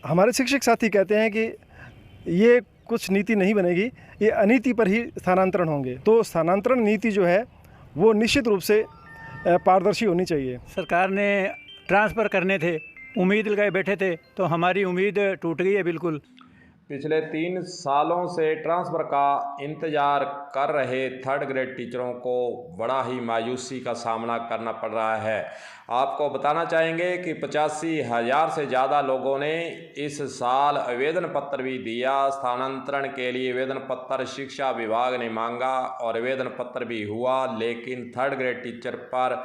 हमारे शिक्षक साथी कहते हैं कि ये कुछ नीति नहीं बनेगी, ये अनीति पर ही स्थानांतरण होंगे। तो स्थानांतरण नीति जो है वो निश्चित रूप से पारदर्शी होनी चाहिए। सरकार ने ट्रांसफ़र करने थे, उम्मीद लगाए बैठे थे, तो हमारी उम्मीद टूट गई है बिल्कुल। पिछले 3 सालों से ट्रांसफ़र का इंतज़ार कर रहे थर्ड ग्रेड टीचरों को बड़ा ही मायूसी का सामना करना पड़ रहा है। आपको बताना चाहेंगे कि 85,000 से ज़्यादा लोगों ने इस साल आवेदन पत्र भी दिया। स्थानांतरण के लिए आवेदन पत्र शिक्षा विभाग ने मांगा और आवेदन पत्र भी हुआ, लेकिन थर्ड ग्रेड टीचर पर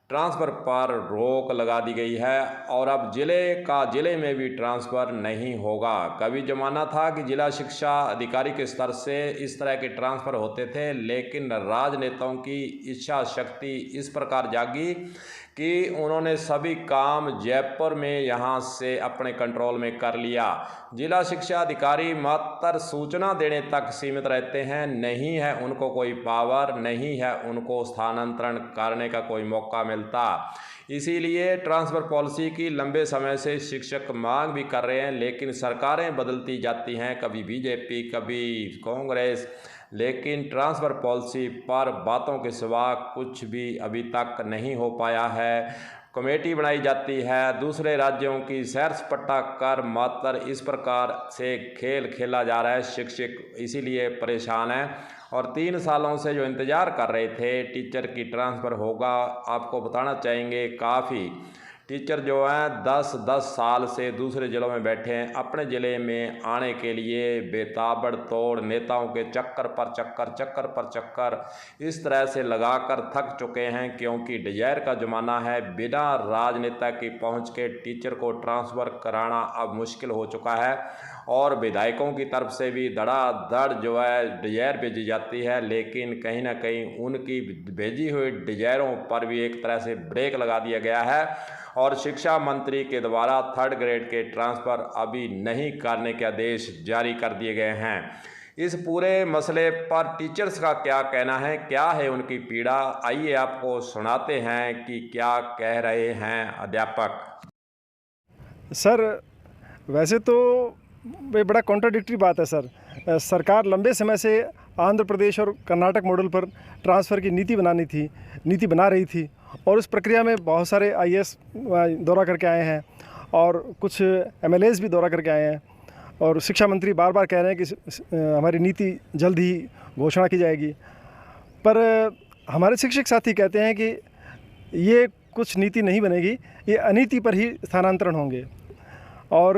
ट्रांसफ़र पर रोक लगा दी गई है और अब ज़िले में भी ट्रांसफ़र नहीं होगा। कभी ज़माना था कि जिला शिक्षा अधिकारी के स्तर से इस तरह के ट्रांसफ़र होते थे, लेकिन राजनेताओं की इच्छा शक्ति इस प्रकार जागी कि उन्होंने सभी काम जयपुर में यहाँ से अपने कंट्रोल में कर लिया। जिला शिक्षा अधिकारी मात्र सूचना देने तक सीमित रहते हैं, नहीं है उनको कोई पावर, नहीं है उनको स्थानांतरण करने का कोई मौका मिलता। इसीलिए ट्रांसफ़र पॉलिसी की लंबे समय से शिक्षक मांग भी कर रहे हैं, लेकिन सरकारें बदलती जाती हैं, कभी बीजेपी कभी कांग्रेस, लेकिन ट्रांसफ़र पॉलिसी पर बातों के सिवा कुछ भी अभी तक नहीं हो पाया है। कमेटी बनाई जाती है, दूसरे राज्यों की सैर सपाटा कर मात्र इस प्रकार से खेल खेला जा रहा है। शिक्षक इसीलिए परेशान हैं और 3 सालों से जो इंतज़ार कर रहे थे टीचर की ट्रांसफ़र होगा, आपको बताना चाहेंगे काफ़ी टीचर जो हैं 10-10 साल से दूसरे ज़िलों में बैठे हैं, अपने ज़िले में आने के लिए बेताबड़तोड़ नेताओं के चक्कर पर चक्कर इस तरह से लगाकर थक चुके हैं, क्योंकि डिजायर का ज़माना है। बिना राजनेता की पहुंच के टीचर को ट्रांसफ़र कराना अब मुश्किल हो चुका है और विधायकों की तरफ से भी धड़ाधड़ जो है डिजायर भेजी जाती है, लेकिन कहीं ना कहीं उनकी भेजी हुई डिजायरों पर भी एक तरह से ब्रेक लगा दिया गया है और शिक्षा मंत्री के द्वारा थर्ड ग्रेड के ट्रांसफ़र अभी नहीं करने के आदेश जारी कर दिए गए हैं। इस पूरे मसले पर टीचर्स का क्या कहना है, क्या है उनकी पीड़ा, आइए आपको सुनाते हैं कि क्या कह रहे हैं अध्यापक। सर वैसे तो ये बड़ा कॉन्ट्राडिक्टरी बात है सर। सरकार लंबे समय से आंध्र प्रदेश और कर्नाटक मॉडल पर ट्रांसफ़र की नीति बना रही थी और उस प्रक्रिया में बहुत सारे आईएएस दौरा करके आए हैं और कुछ एमएलएस भी दौरा करके आए हैं और शिक्षा मंत्री बार बार कह रहे हैं कि हमारी नीति जल्द ही घोषणा की जाएगी। पर हमारे शिक्षक साथी कहते हैं कि ये कुछ नीति नहीं बनेगी, ये अनीति पर ही स्थानांतरण होंगे। और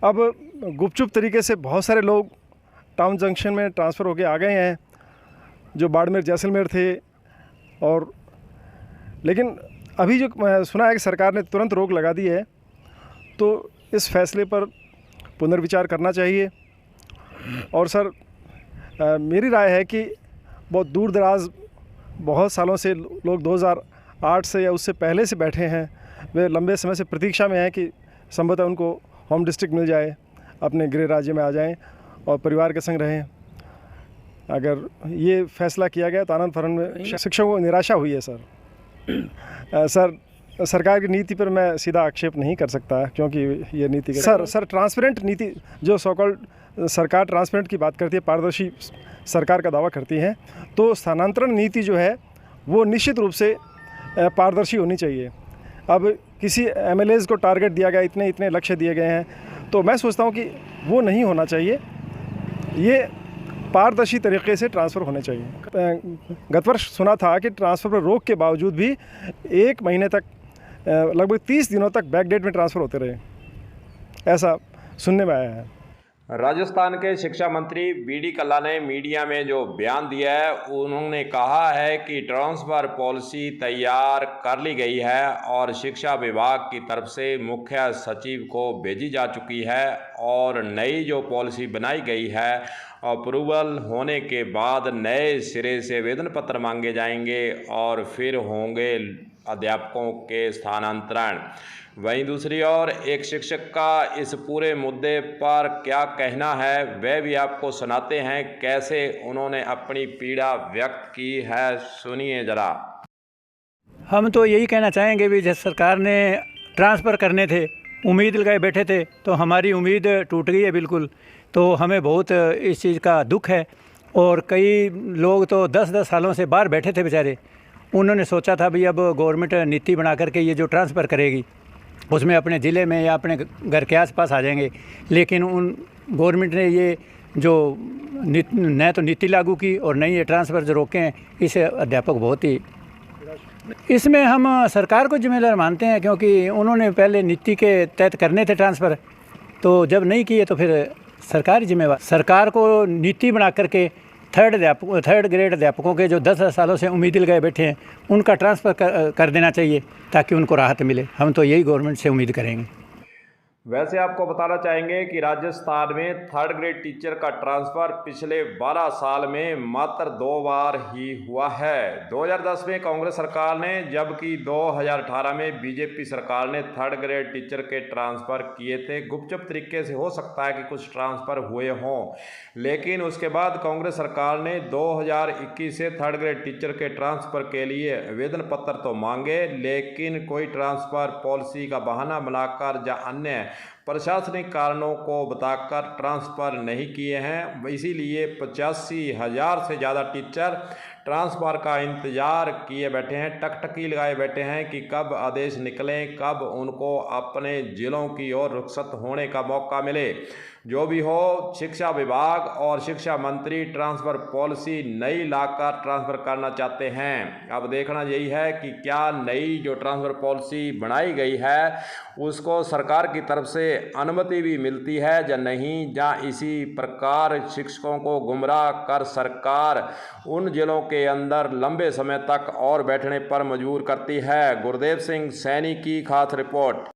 अब गुपचुप तरीके से बहुत सारे लोग टाउन जंक्शन में ट्रांसफ़र होके आ गए हैं जो बाड़मेर जैसलमेर थे, और लेकिन अभी जो सुना है कि सरकार ने तुरंत रोक लगा दी है, तो इस फैसले पर पुनर्विचार करना चाहिए। और सर मेरी राय है कि बहुत दूर दराज बहुत सालों से लोग 2008 से या उससे पहले से बैठे हैं, वे लंबे समय से प्रतीक्षा में हैं कि संभवतः उनको होम डिस्ट्रिक्ट मिल जाए, अपने गृह राज्य में आ जाएं और परिवार के संग रहें। अगर ये फैसला किया गया तो आनंद फरन में शिक्षकों को निराशा हुई है सर। सर सरकार की नीति पर मैं सीधा आक्षेप नहीं कर सकता, क्योंकि ये नीति सर ट्रांसपेरेंट नीति जो सो कॉल्ड सरकार ट्रांसपेरेंट की बात करती है, पारदर्शी सरकार का दावा करती है, तो स्थानांतरण नीति जो है वो निश्चित रूप से पारदर्शी होनी चाहिए। अब किसी एमएलएस को टारगेट दिया गया, इतने लक्ष्य दिए गए हैं, तो मैं सोचता हूँ कि वो नहीं होना चाहिए, ये पारदर्शी तरीके से ट्रांसफ़र होने चाहिए। गत वर्ष सुना था कि ट्रांसफ़र पर रोक के बावजूद भी 1 महीने तक लगभग 30 दिनों तक बैकडेट में ट्रांसफ़र होते रहे, ऐसा सुनने में आया है। राजस्थान के शिक्षा मंत्री बीडी कल्ला ने मीडिया में जो बयान दिया है, उन्होंने कहा है कि ट्रांसफ़र पॉलिसी तैयार कर ली गई है और शिक्षा विभाग की तरफ से मुख्य सचिव को भेजी जा चुकी है और नई जो पॉलिसी बनाई गई है अप्रूवल होने के बाद नए सिरे से आवेदन पत्र मांगे जाएंगे और फिर होंगे अध्यापकों के स्थानांतरण। वहीं दूसरी ओर एक शिक्षक का इस पूरे मुद्दे पर क्या कहना है वह भी आपको सुनाते हैं, कैसे उन्होंने अपनी पीड़ा व्यक्त की है, सुनिए जरा। हम तो यही कहना चाहेंगे भी जब सरकार ने ट्रांसफ़र करने थे, उम्मीद लगाए बैठे थे, तो हमारी उम्मीद टूट गई है बिल्कुल। तो हमें बहुत इस चीज़ का दुख है। और कई लोग तो 10-10 सालों से बाहर बैठे थे बेचारे, उन्होंने सोचा था भाई अब गवर्नमेंट नीति बना करके ये जो ट्रांसफ़र करेगी उसमें अपने ज़िले में या अपने घर के आसपास आ जाएंगे, लेकिन उन गवर्नमेंट ने ये जो न तो नीति लागू की और न ही ये ट्रांसफ़र जो रोके हैं, इसे अध्यापक बहुत ही, इसमें हम सरकार को जिम्मेदार मानते हैं, क्योंकि उन्होंने पहले नीति के तहत करने थे ट्रांसफ़र, तो जब नहीं किए तो फिर सरकार जिम्मेवार। सरकार को नीति बना करके थर्ड ग्रेड अध्यापकों के जो 10 सालों से उम्मीद लगाए बैठे हैं उनका ट्रांसफ़र कर देना चाहिए ताकि उनको राहत मिले। हम तो यही गवर्नमेंट से उम्मीद करेंगे। वैसे आपको बताना चाहेंगे कि राजस्थान में थर्ड ग्रेड टीचर का ट्रांसफ़र पिछले 12 साल में मात्र 2 बार ही हुआ है। 2010 में कांग्रेस सरकार ने, जबकि 2018 में बीजेपी सरकार ने थर्ड ग्रेड टीचर के ट्रांसफ़र किए थे। गुपचुप तरीके से हो सकता है कि कुछ ट्रांसफ़र हुए हों, लेकिन उसके बाद कांग्रेस सरकार ने 2021 से थर्ड ग्रेड टीचर के ट्रांसफ़र के लिए आवेदन पत्र तो मांगे, लेकिन कोई ट्रांसफ़र पॉलिसी का बहाना बनाकर या अन्य प्रशासनिक कारणों को बताकर ट्रांसफ़र नहीं किए हैं। इसीलिए 85,000 से ज़्यादा टीचर ट्रांसफ़र का इंतज़ार किए बैठे हैं, टकटकी लगाए बैठे हैं कि कब आदेश निकलें, कब उनको अपने ज़िलों की ओर रुखसत होने का मौका मिले। जो भी हो, शिक्षा विभाग और शिक्षा मंत्री ट्रांसफ़र पॉलिसी नई लाकर ट्रांसफ़र करना चाहते हैं। अब देखना यही है कि क्या नई जो ट्रांसफ़र पॉलिसी बनाई गई है उसको सरकार की तरफ से अनुमति भी मिलती है या नहीं, या इसी प्रकार शिक्षकों को गुमराह कर सरकार उन जिलों के अंदर लंबे समय तक और बैठने पर मजबूर करती है। गुरदेव सिंह सैनी की खास रिपोर्ट।